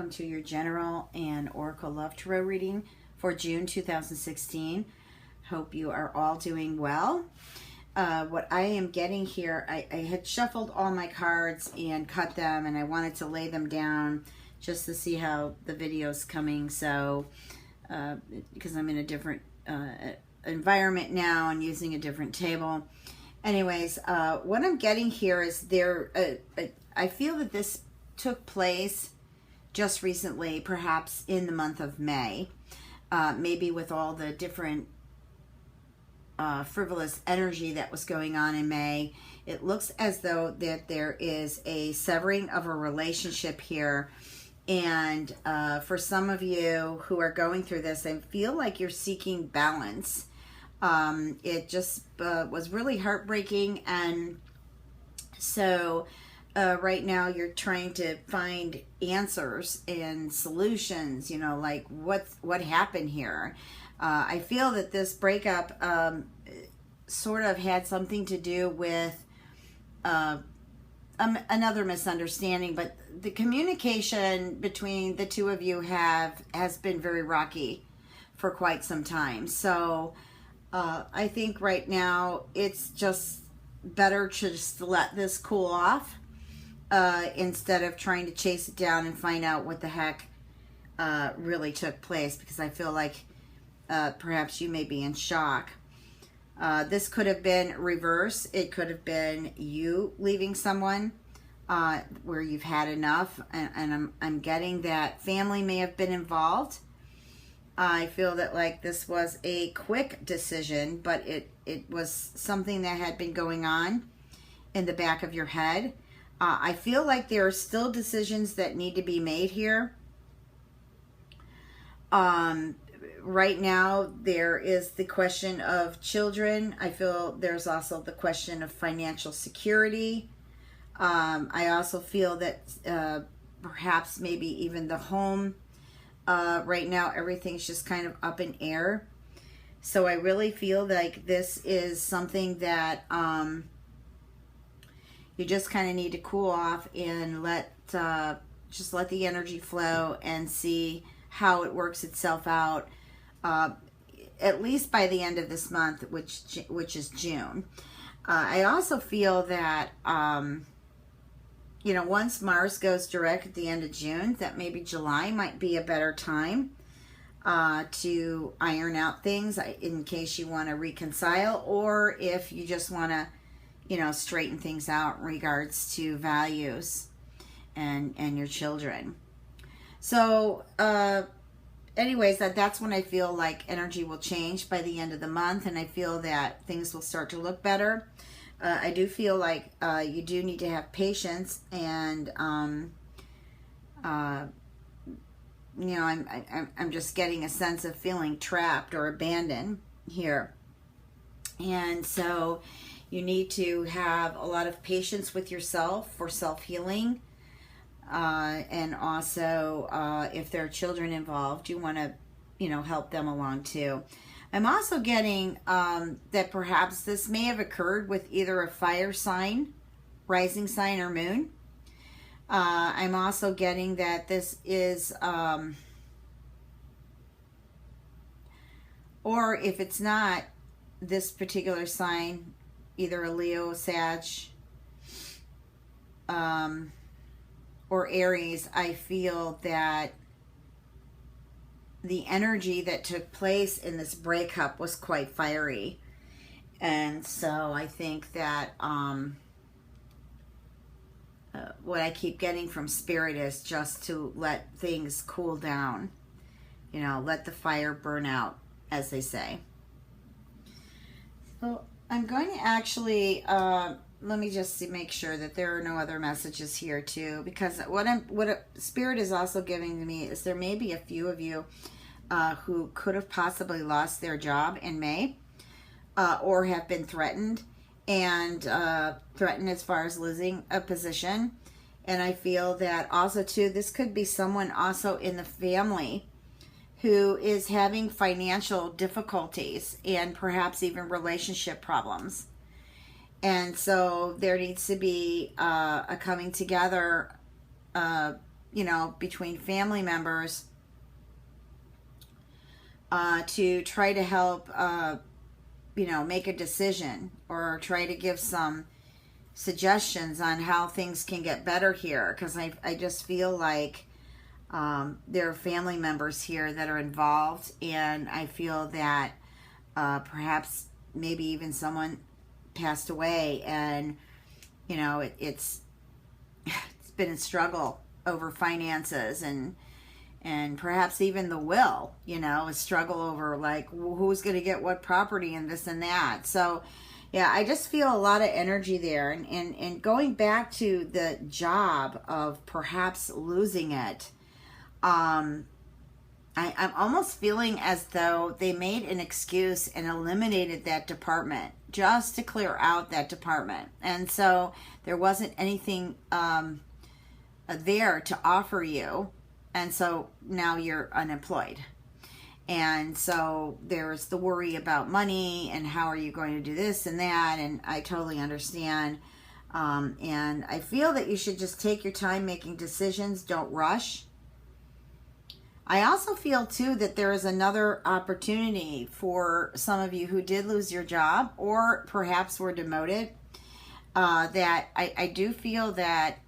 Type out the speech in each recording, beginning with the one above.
welcome to your General and Oracle Love Tarot reading for June 2016. Hope you are all doing well. What I am getting here, I had shuffled all my cards and cut them, and I wanted to lay them down just to see how the video's coming. So, because I'm in a different environment now and using a different table. Anyways, what I'm getting here is I feel that this took place just recently, perhaps in the month of May, maybe with all the different frivolous energy that was going on in May. It looks as though that there is a severing of a relationship here. And for some of you who are going through this, I feel like you're seeking balance. It just was really heartbreaking. And so right now you're trying to find answers and solutions, you know, like what happened here. I feel that this breakup sort of had something to do with another misunderstanding, but the communication between the two of you has been very rocky for quite some time. So I think right now it's just better to just let this cool off instead of trying to chase it down and find out what the heck really took place, because I feel like perhaps you may be in shock. This could have been reverse. It could have been you leaving someone where you've had enough, and I'm getting that family may have been involved. I feel that like this was a quick decision, but it was something that had been going on in the back of your head. I feel like there are still decisions that need to be made here. Right now, there is the question of children. I feel there's also the question of financial security. I also feel that perhaps maybe even the home. Right now, everything's just kind of up in air. So I really feel like this is something that you just kind of need to cool off and just let the energy flow and see how it works itself out. At least by the end of this month, which is June. I also feel that you know, once Mars goes direct at the end of June, that maybe July might be a better time to iron out things in case you want to reconcile, or if you just want to, you know, straighten things out in regards to values and your children. So anyways, that's when I feel like energy will change by the end of the month, and I feel that things will start to look better. I do feel like you do need to have patience, and you know, I'm just getting a sense of feeling trapped or abandoned here, and so you need to have a lot of patience with yourself for self-healing. And also, if there are children involved, you want to, you know, help them along too. I'm also getting that perhaps this may have occurred with either a fire sign, rising sign, or moon. I'm also getting that this is, or if it's not this particular sign, either a Leo, Sag, or Aries, I feel that the energy that took place in this breakup was quite fiery. And so I think that what I keep getting from Spirit is just to let things cool down. You know, let the fire burn out, as they say. So I'm going to actually... let me just make sure that there are no other messages here too, because what Spirit is also giving to me is there may be a few of you who could have possibly lost their job in May, or have been threatened, and threatened as far as losing a position. And I feel that also too, this could be someone also in the family who is having financial difficulties and perhaps even relationship problems. And so there needs to be a coming together between family members to try to help, make a decision or try to give some suggestions on how things can get better here. Because I just feel like there are family members here that are involved, and I feel that perhaps maybe even someone passed away, and it's been a struggle over finances, and perhaps even the will, a struggle over like who's going to get what property and this and that. So yeah, I just feel a lot of energy there, and going back to the job of perhaps losing it. I'm almost feeling as though they made an excuse and eliminated that department just to clear out that department. And so there wasn't anything there to offer you. And so now you're unemployed. And so there's the worry about money and how are you going to do this and that. And I totally understand. And I feel that you should just take your time making decisions. Don't rush. I also feel too that there is another opportunity for some of you who did lose your job or perhaps were demoted, that I do feel that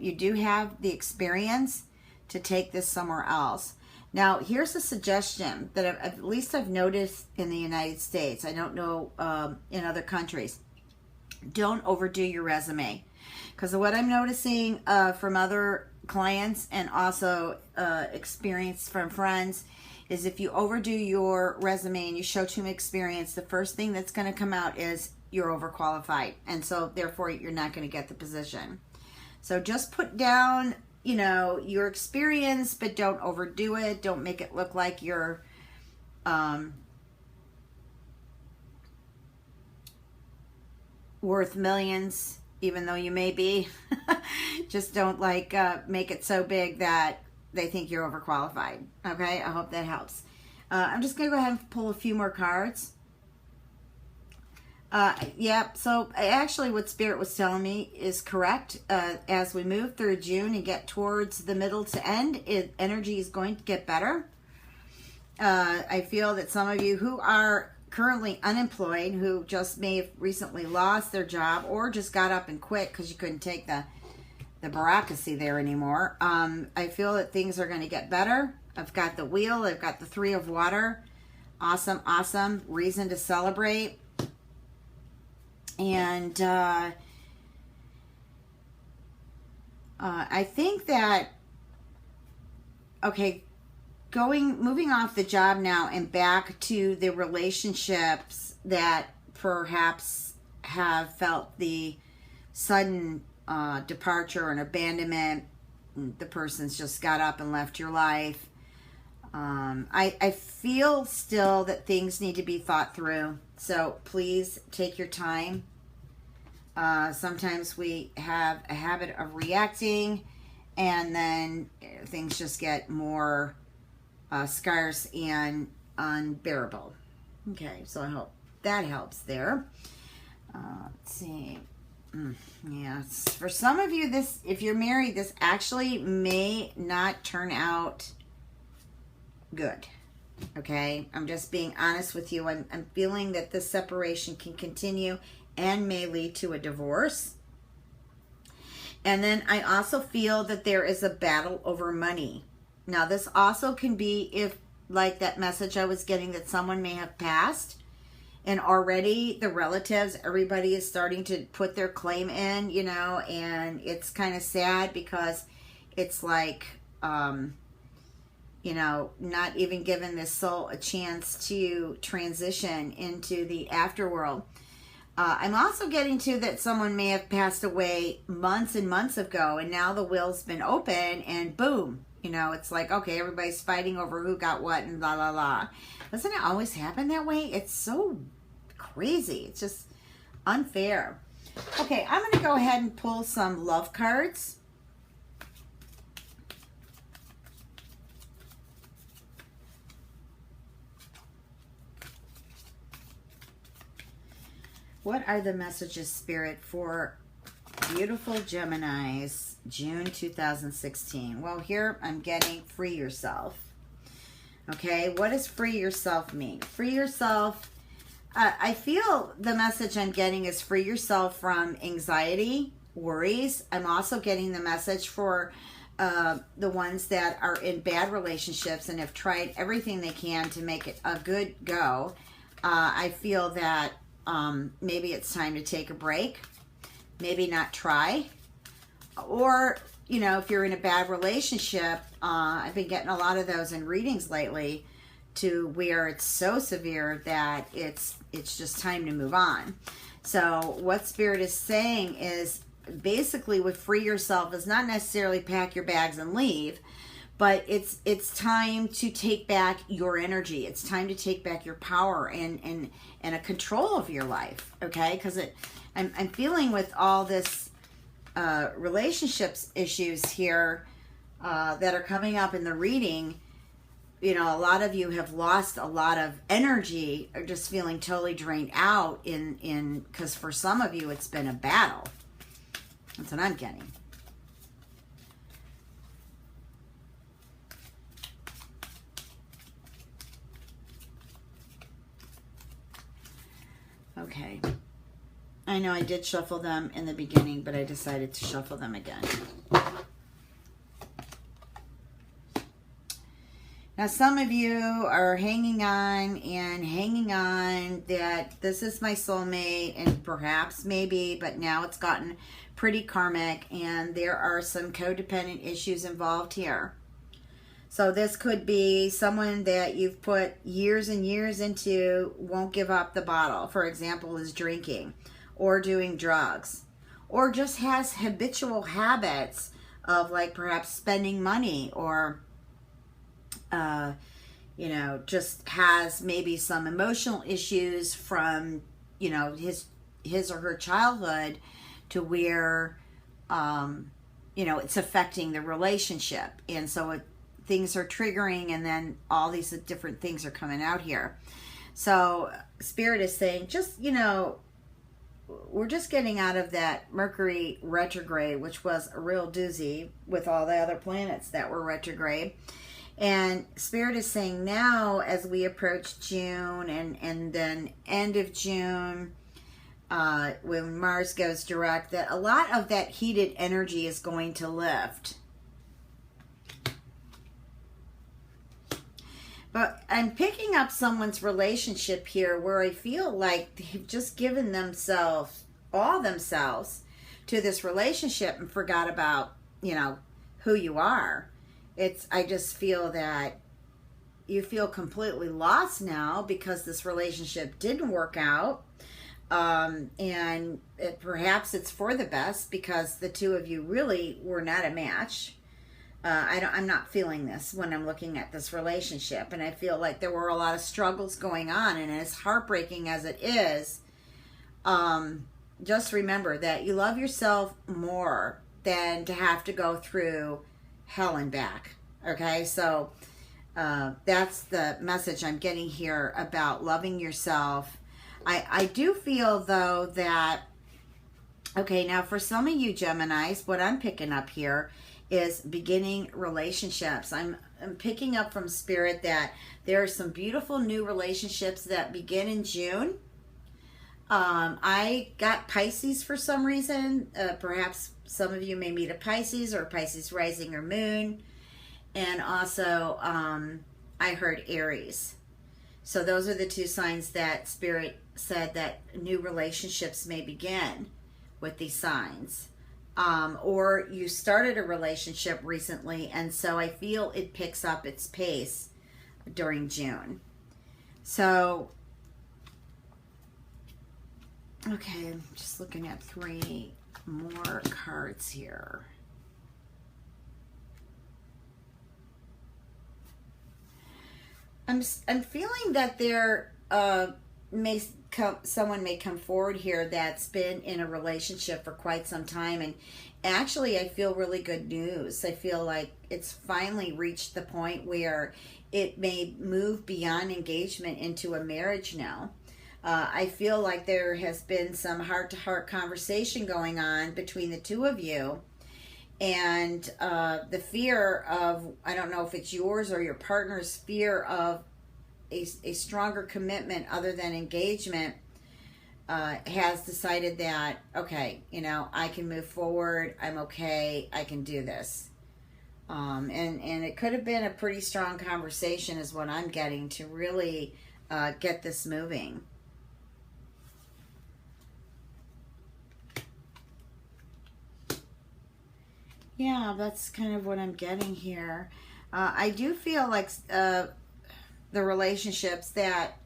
you do have the experience to take this somewhere else. Now, here's a suggestion that at least I've noticed in the United States. I don't know in other countries. Don't overdo your resume. Because what I'm noticing from other clients and also experience from friends is if you overdo your resume and you show too much experience, the first thing that's going to come out is you're overqualified, and so therefore you're not going to get the position. So just put down your experience, but don't overdo it. Don't make it look like you're worth millions, even though you may be. Just don't make it so big that they think you're overqualified. Okay, I hope that helps. I'm just going to go ahead and pull a few more cards. So actually what Spirit was telling me is correct. As we move through June and get towards the middle to end, energy is going to get better. I feel that some of you who are currently unemployed, who just may have recently lost their job or just got up and quit because you couldn't take the bureaucracy there anymore. I feel that things are going to get better. I've got the wheel. I've got the 3 of water. Awesome, awesome. Reason to celebrate. And I think that, okay, moving off the job now and back to the relationships that perhaps have felt the sudden departure and abandonment. The person's just got up and left your life. I feel still that things need to be thought through. So please take your time. Sometimes we have a habit of reacting, and then things just get more scarce and unbearable. Okay, so I hope that helps there. Let's see. Yes, for some of you, if you're married, this actually may not turn out good. Okay, I'm just being honest with you. I'm feeling that this separation can continue and may lead to a divorce. And then I also feel that there is a battle over money. Now, this also can be if, like that message I was getting, that someone may have passed, and already the relatives, everybody is starting to put their claim in, and it's kind of sad because it's like, not even giving this soul a chance to transition into the afterworld. I'm also getting to that someone may have passed away months and months ago, and now the will's been open, and boom, it's like, okay, everybody's fighting over who got what and la la la. Doesn't it always happen that way? It's so crazy. It's just unfair. Okay, I'm going to go ahead and pull some love cards. What are the messages, Spirit, for beautiful Geminis June 2016. Well, here I'm getting free yourself. Okay, what does free yourself mean? Free yourself, I feel the message I'm getting is free yourself from anxiety, worries. I'm also getting the message for the ones that are in bad relationships and have tried everything they can to make it a good go. I feel that maybe it's time to take a break, maybe not try, or, you know, if you're in a bad relationship, I've been getting a lot of those in readings lately, to where it's so severe that it's just time to move on. So what Spirit is saying is basically with free yourself is not necessarily pack your bags and leave, but it's time to take back your energy. It's time to take back your power and a control of your life. Okay, because I'm feeling with all this relationships issues here that are coming up in the reading, you know, a lot of you have lost a lot of energy or just feeling totally drained out because for some of you it's been a battle. That's what I'm getting. Okay. I know I did shuffle them in the beginning, but I decided to shuffle them again. Now, some of you are hanging on that this is my soulmate, and perhaps, maybe, but now it's gotten pretty karmic, and there are some codependent issues involved here. So this could be someone that you've put years and years into, won't give up the bottle, for example, is drinking or doing drugs, or just has habitual habits of, like, perhaps spending money, or you know, just has maybe some emotional issues from, you know, his or her childhood, to where, you know, it's affecting the relationship. And so things are triggering, and then all these different things are coming out here. So Spirit is saying, just, you know, we're just getting out of that Mercury retrograde, which was a real doozy with all the other planets that were retrograde. And Spirit is saying now, as we approach June and then end of June, when Mars goes direct, that a lot of that heated energy is going to lift. But I'm picking up someone's relationship here where I feel like they've just given themselves, all themselves, to this relationship and forgot about, you know, who you are. I just feel that you feel completely lost now because this relationship didn't work out. And perhaps it's for the best, because the two of you really were not a match. I'm not feeling this when I'm looking at this relationship. And I feel like there were a lot of struggles going on. And as heartbreaking as it is, just remember that you love yourself more than to have to go through hell and back. Okay, so that's the message I'm getting here about loving yourself. I do feel, though, that, okay, now for some of you Geminis, what I'm picking up here is beginning relationships. I'm picking up from Spirit that there are some beautiful new relationships that begin in June. I got Pisces for some reason. Perhaps some of you may meet a Pisces, or a Pisces rising or moon. And also, I heard Aries. So those are the two signs that Spirit said that new relationships may begin with these signs. Or you started a relationship recently, and so I feel it picks up its pace during June. So, okay, I'm just looking at 3 more cards here. I'm feeling that there someone may come forward here that's been in a relationship for quite some time, and actually I feel really good news. I feel like it's finally reached the point where it may move beyond engagement into a marriage now. I feel like there has been some heart-to-heart conversation going on between the two of you, And the fear of, I don't know if it's yours or your partner's fear of a stronger commitment other than engagement, has decided that, okay, I can move forward. I'm okay. I can do this. And it could have been a pretty strong conversation is what I'm getting to really get this moving. Yeah, that's kind of what I'm getting here. I do feel like the relationships that,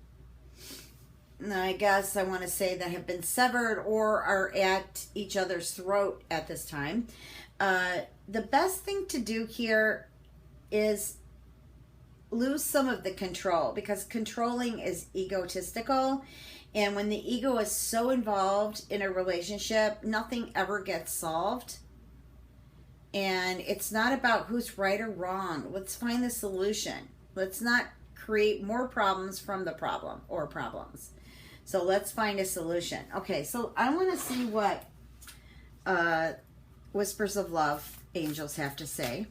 I guess I want to say, that have been severed or are at each other's throat at this time, the best thing to do here is lose some of the control, because controlling is egotistical, and when the ego is so involved in a relationship, nothing ever gets solved. And it's not about who's right or wrong. Let's find the solution. Let's not create more problems from the problem or problems. So let's find a solution. Okay, so I want to see what Whispers of Love angels have to say.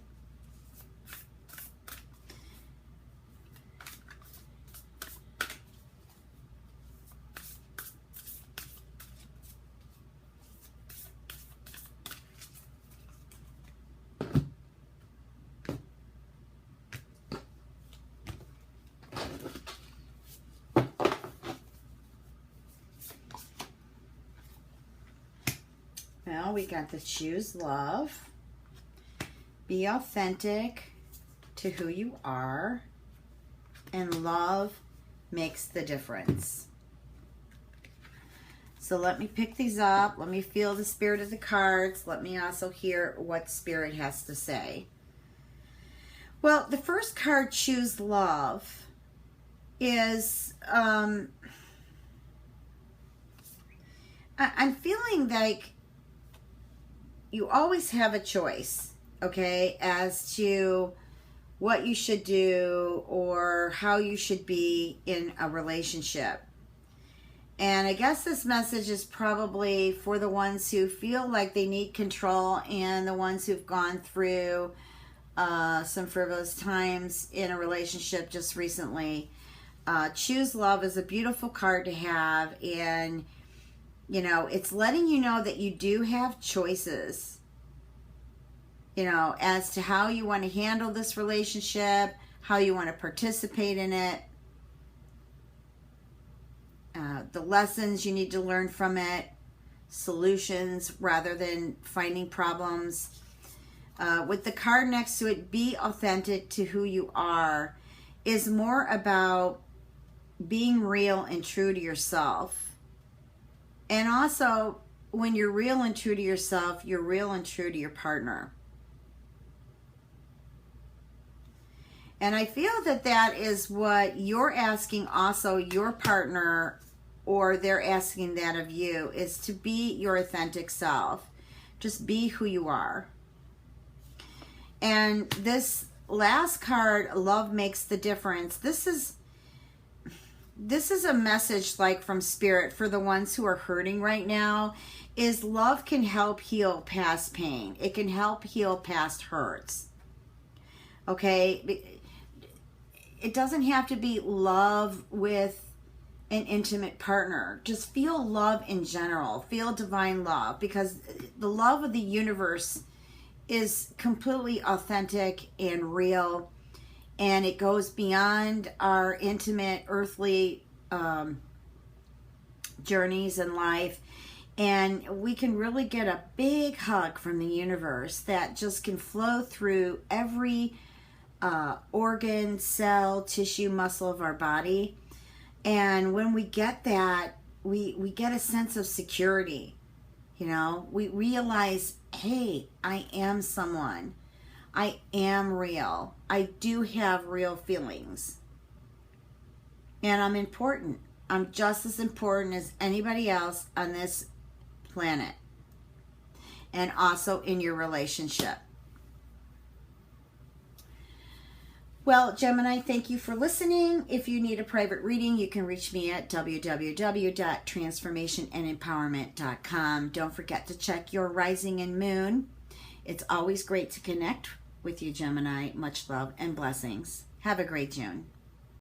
Well, we got the choose love. Be authentic to who you are. And love makes the difference. So let me pick these up. Let me feel the spirit of the cards. Let me also hear what spirit has to say. Well, the first card, choose love, is... I'm feeling like you always have a choice, okay, as to what you should do or how you should be in a relationship. And I guess this message is probably for the ones who feel like they need control and the ones who've gone through some frivolous times in a relationship just recently. Choose love is a beautiful card to have, and it's letting you know that you do have choices, as to how you want to handle this relationship, how you want to participate in it, the lessons you need to learn from it, solutions rather than finding problems. With the card next to it, be authentic to who you are, is more about being real and true to yourself. And also, when you're real and true to yourself, you're real and true to your partner. And I feel that that is what you're asking also your partner, or they're asking that of you, is to be your authentic self. Just be who you are. And this last card, love makes the difference. This is a message like from Spirit for the ones who are hurting right now, is love can help heal past pain. It can help heal past hurts. Okay? It doesn't have to be love with an intimate partner. Just feel love in general. Feel divine love, because the love of the universe is completely authentic and real. And it goes beyond our intimate earthly journeys in life. And we can really get a big hug from the universe that just can flow through every organ, cell, tissue, muscle of our body. And when we get that, we get a sense of security. We realize, hey, I am someone. I am real. I do have real feelings. And I'm important. I'm just as important as anybody else on this planet. And also in your relationship. Well, Gemini, thank you for listening. If you need a private reading, you can reach me at www.transformationandempowerment.com. Don't forget to check your rising and moon. It's always great to connect with you, Gemini. Much love and blessings. Have a great June.